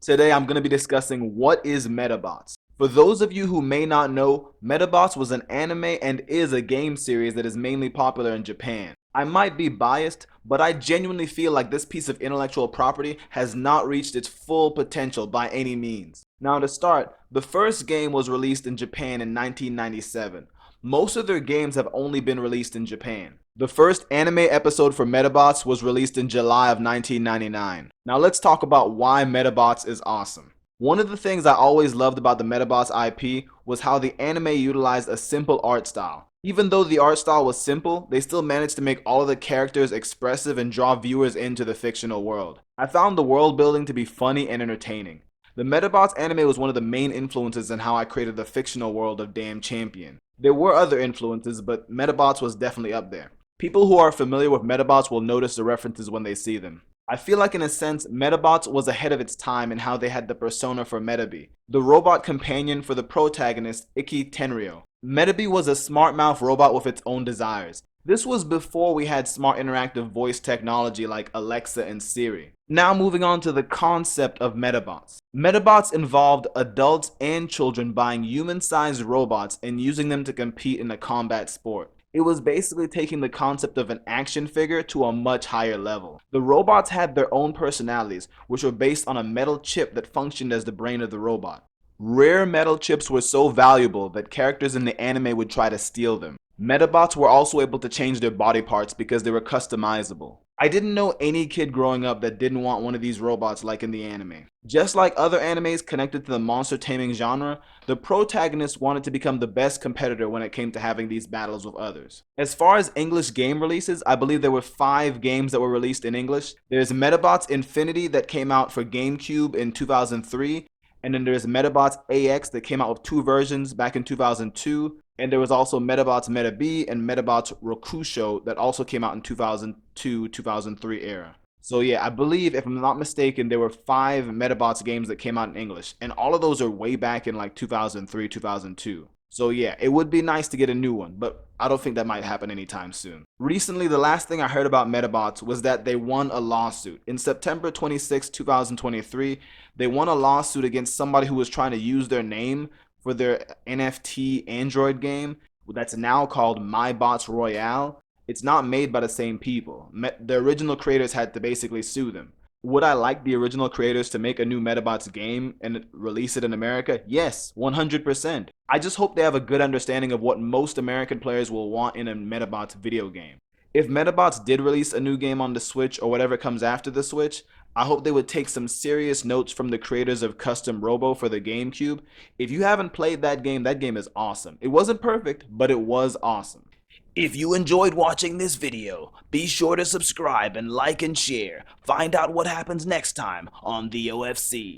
Today I'm going to be discussing what is Medabots. For those of you who may not know, Metabots was an anime and is a game series that is mainly popular in Japan. I might be biased, but I genuinely feel like this piece of intellectual property has not reached its full potential by any means. Now to start, the first game was released in Japan in 1997. Most of their games have only been released in Japan. The first anime episode for Metabots was released in July of 1999. Now let's talk about why Metabots is awesome. One of the things I always loved about the Metabots IP was how the anime utilized a simple art style. Even though the art style was simple, they still managed to make all of the characters expressive and draw viewers into the fictional world. I found the world building to be funny and entertaining. The Metabots anime was one of the main influences in how I created the fictional world of D.A.M Champion. There were other influences, but Metabots was definitely up there. People who are familiar with Metabots will notice the references when they see them. I feel like in a sense, Metabots was ahead of its time in how they had the persona for Metabee, the robot companion for the protagonist, Ikki Tenryo. Metabee was a smart mouth robot with its own desires. This was before we had smart interactive voice technology like Alexa and Siri. Now moving on to the concept of Metabots. Metabots involved adults and children buying human-sized robots and using them to compete in a combat sport. It was basically taking the concept of an action figure to a much higher level. The robots had their own personalities, which were based on a metal chip that functioned as the brain of the robot. Rare metal chips were so valuable that characters in the anime would try to steal them. Metabots were also able to change their body parts because they were customizable. I didn't know any kid growing up that didn't want one of these robots like in the anime. Just like other animes connected to the monster taming genre, the protagonist wanted to become the best competitor when it came to having these battles with others. As far as English game releases, I believe there were 5 games that were released in English. There's Metabots Infinity that came out for GameCube in 2003, and then there's Metabots AX that came out with 2 versions back in 2002. And there was also Metabots Metabee and Metabots Rokusho that also came out in 2002-2003 era. So yeah, I believe, if I'm not mistaken, there were 5 Metabots games that came out in English. And all of those are way back in like 2003, 2002. So yeah, it would be nice to get a new one, but I don't think that might happen anytime soon. Recently, the last thing I heard about Metabots was that they won a lawsuit. In September 26, 2023, they won a lawsuit against somebody who was trying to use their name for their NFT Android game that's now called MyBots Royale. It's not made by the same people. The original creators had to basically sue them. Would I like the original creators to make a new Metabots game and release it in America? Yes, 100%. I just hope they have a good understanding of what most American players will want in a Metabots video game. If Metabots did release a new game on the Switch or whatever comes after the Switch, I hope they would take some serious notes from the creators of Custom Robo for the GameCube. If you haven't played that game is awesome. It wasn't perfect, but it was awesome. If you enjoyed watching this video, be sure to subscribe and like and share. Find out what happens next time on the OFC.